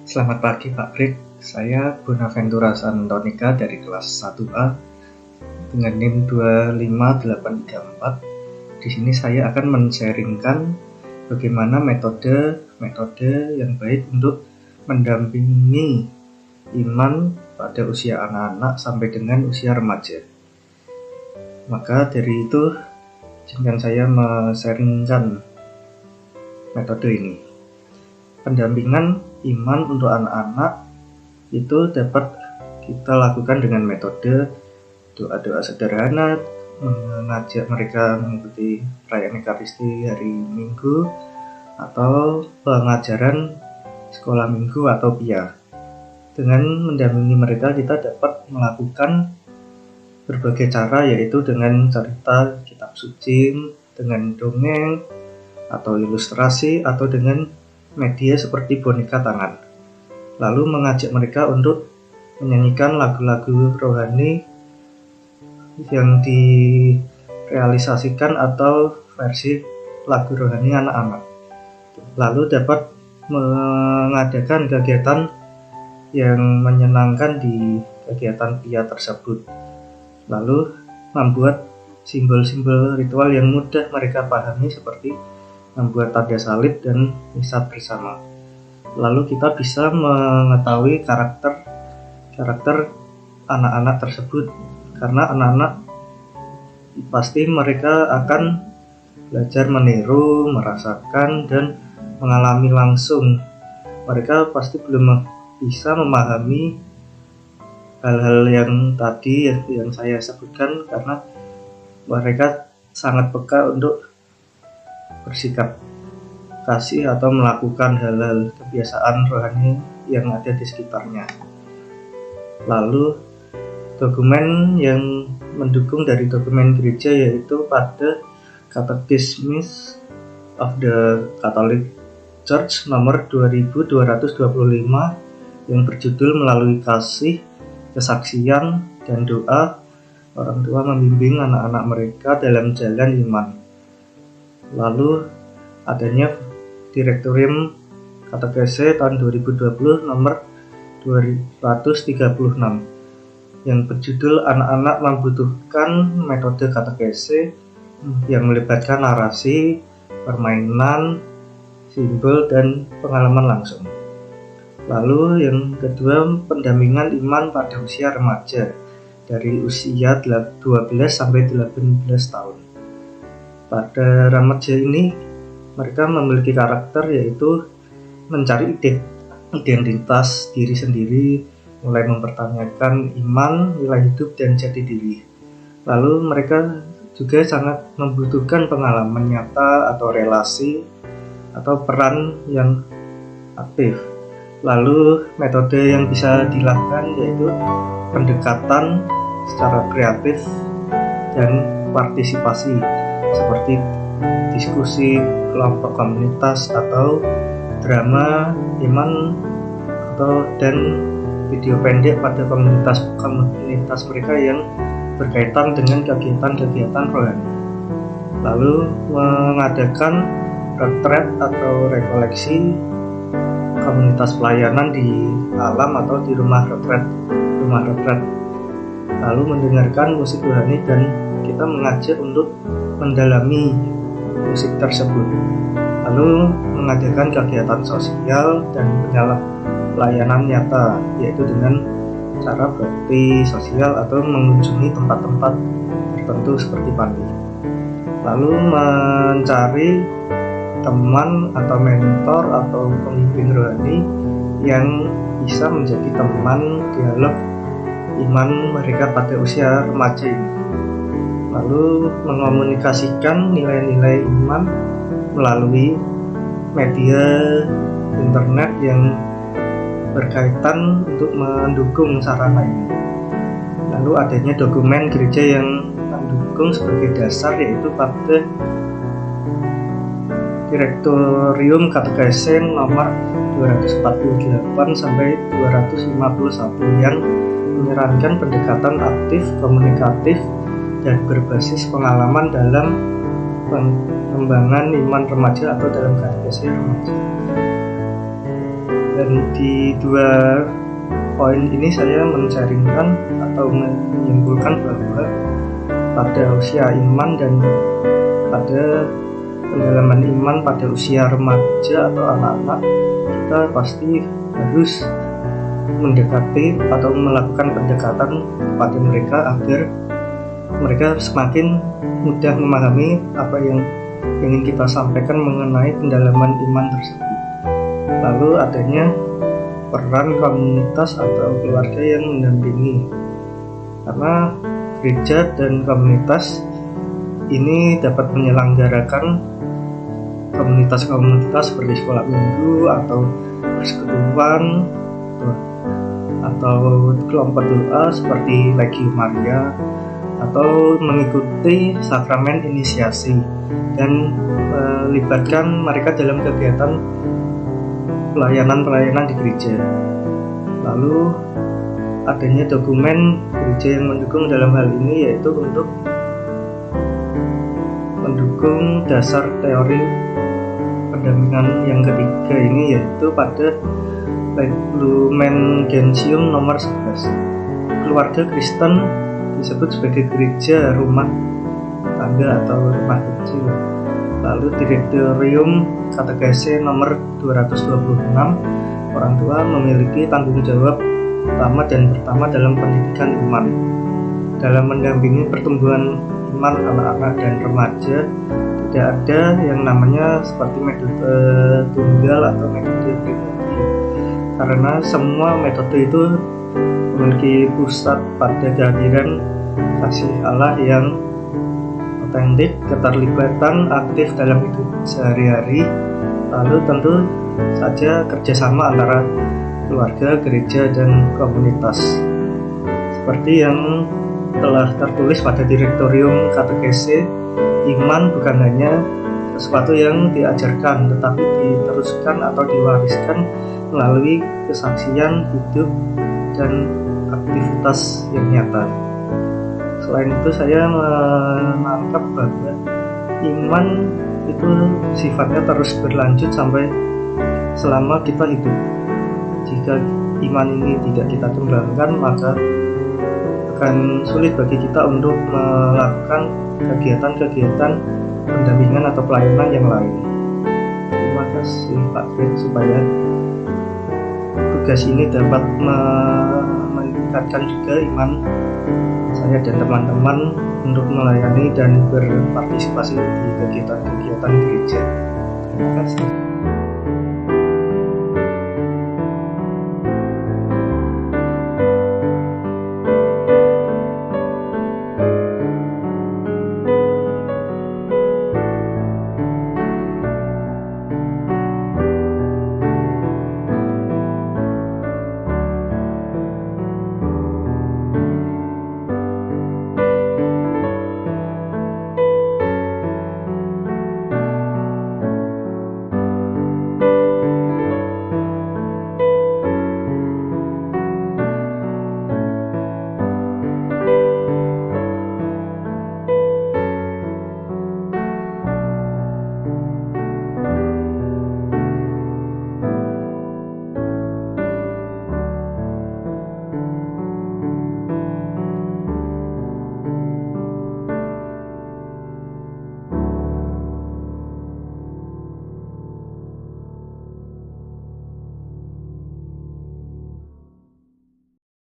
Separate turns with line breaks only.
Selamat pagi Pak Krik, saya Bonaventura Santonika dari kelas 1A dengan NIM 25834. Di sini saya akan men-sharingkan bagaimana metode yang baik untuk mendampingi iman pada usia anak-anak sampai dengan usia remaja. Maka dari itu, izinkan saya men-sharingkan metode ini. Pendampingan iman untuk anak-anak itu dapat kita lakukan dengan metode doa-doa sederhana, mengajak mereka mengikuti perayaan Ekaristi hari Minggu, atau pengajaran sekolah minggu atau PIA. Dengan mendampingi mereka, kita dapat melakukan berbagai cara, yaitu dengan cerita kitab suci, dengan dongeng atau ilustrasi, atau dengan media seperti boneka tangan. Lalu mengajak mereka untuk menyanyikan lagu-lagu rohani yang direalisasikan atau versi lagu rohani anak-anak. Lalu dapat mengadakan kegiatan yang menyenangkan di kegiatan PIA tersebut. Lalu membuat simbol-simbol ritual yang mudah mereka pahami seperti membuat tanda salib dan misa bersama. Lalu kita bisa mengetahui karakter anak-anak tersebut, karena anak-anak pasti mereka akan belajar meniru, merasakan, dan mengalami langsung. Mereka pasti belum bisa memahami hal-hal yang tadi yang saya sebutkan, karena mereka sangat peka untuk bersikap kasih atau melakukan hal-hal kebiasaan rohani yang ada di sekitarnya. Lalu dokumen yang mendukung dari dokumen gereja yaitu pada Catechism of the Catholic Church nomor 2225 yang berjudul melalui kasih, kesaksian, dan doa orang tua membimbing anak-anak mereka dalam jalan iman. Lalu adanya Direktorium Katekese tahun 2020 nomor 236 yang berjudul anak-anak membutuhkan metode katekese yang melibatkan narasi, permainan, simbol, dan pengalaman langsung. Lalu yang kedua, pendampingan iman pada usia remaja dari usia 12 sampai 18 tahun. Pada remaja ini, mereka memiliki karakter yaitu mencari identitas diri sendiri, mulai mempertanyakan iman, nilai hidup, dan jati diri. Lalu mereka juga sangat membutuhkan pengalaman nyata atau relasi atau peran yang aktif. Lalu metode yang bisa dilakukan yaitu pendekatan secara kreatif dan partisipasi, seperti diskusi kelompok komunitas atau drama iman dan video pendek pada komunitas mereka yang berkaitan dengan kegiatan-kegiatan rohani. Lalu mengadakan retret atau rekoleksi komunitas pelayanan di alam atau di rumah retret. Lalu mendengarkan musik rohani dan kita mengajak untuk mendalami musik tersebut. Lalu mengadakan kegiatan sosial dan pelayanan nyata, yaitu dengan cara bakti sosial atau mengunjungi tempat-tempat tertentu seperti panti. Lalu mencari teman atau mentor atau pembimbing rohani yang bisa menjadi teman dialog iman mereka pada usia remaja ini. Lalu mengomunikasikan nilai-nilai iman melalui media internet yang berkaitan untuk mendukung sarana ini. Lalu adanya dokumen gereja yang mendukung sebagai dasar, yaitu pada Direktorium Katekese nomor 248 sampai 251 yang menyarankan pendekatan aktif, komunikatif, dan berbasis pengalaman dalam pengembangan iman remaja atau dalam katekese remaja. Dan di dua poin ini saya men-sharingkan atau menyimpulkan bahwa pada usia iman dan pada pendalaman iman pada usia remaja atau anak-anak, kita pasti harus mendekati atau melakukan pendekatan kepada mereka agar mereka semakin mudah memahami apa yang ingin kita sampaikan mengenai pendalaman iman tersebut. Lalu adanya peran komunitas atau keluarga yang mendampingi, karena gereja dan komunitas ini dapat menyelenggarakan komunitas-komunitas seperti sekolah minggu atau persekutuan atau kelompok doa seperti Legio Maria, atau mengikuti sakramen inisiasi dan melibatkan mereka dalam kegiatan pelayanan di gereja. Lalu adanya dokumen gereja yang mendukung dalam hal ini, yaitu untuk mendukung dasar teori pendampingan yang ketiga ini, yaitu pada Lumen Gentium nomor 11. Keluarga Kristen disebut sebagai gereja rumah tangga atau rumah kecil. Lalu Direktorium Katekese nomor 226, orang tua memiliki tanggung jawab utama dan pertama dalam pendidikan iman. Dalam mendampingi pertumbuhan iman anak-anak dan remaja, tidak ada yang namanya seperti metode tunggal atau metode pribadi, karena semua metode itu memiliki pusat pada kehadiran kasih Allah yang otentik, keterlibatan aktif dalam hidup sehari-hari, lalu tentu saja kerjasama antara keluarga, gereja, dan komunitas. Seperti yang telah tertulis pada Direktorium Katekese, iman bukan hanya sesuatu yang diajarkan, tetapi diteruskan atau diwariskan melalui kesaksian hidup dan aktivitas yang nyata. Selain itu, saya menangkap bahwa iman itu sifatnya terus berlanjut sampai selama kita hidup. Jika iman ini tidak kita kembangkan, maka akan sulit bagi kita untuk melakukan kegiatan-kegiatan pendampingan atau pelayanan yang lain. Terima kasih Pak Fred, supaya tugas ini dapat meningkatkan juga iman saya dan teman-teman untuk melayani dan berpartisipasi di kegiatan-kegiatan gereja. Terima kasih.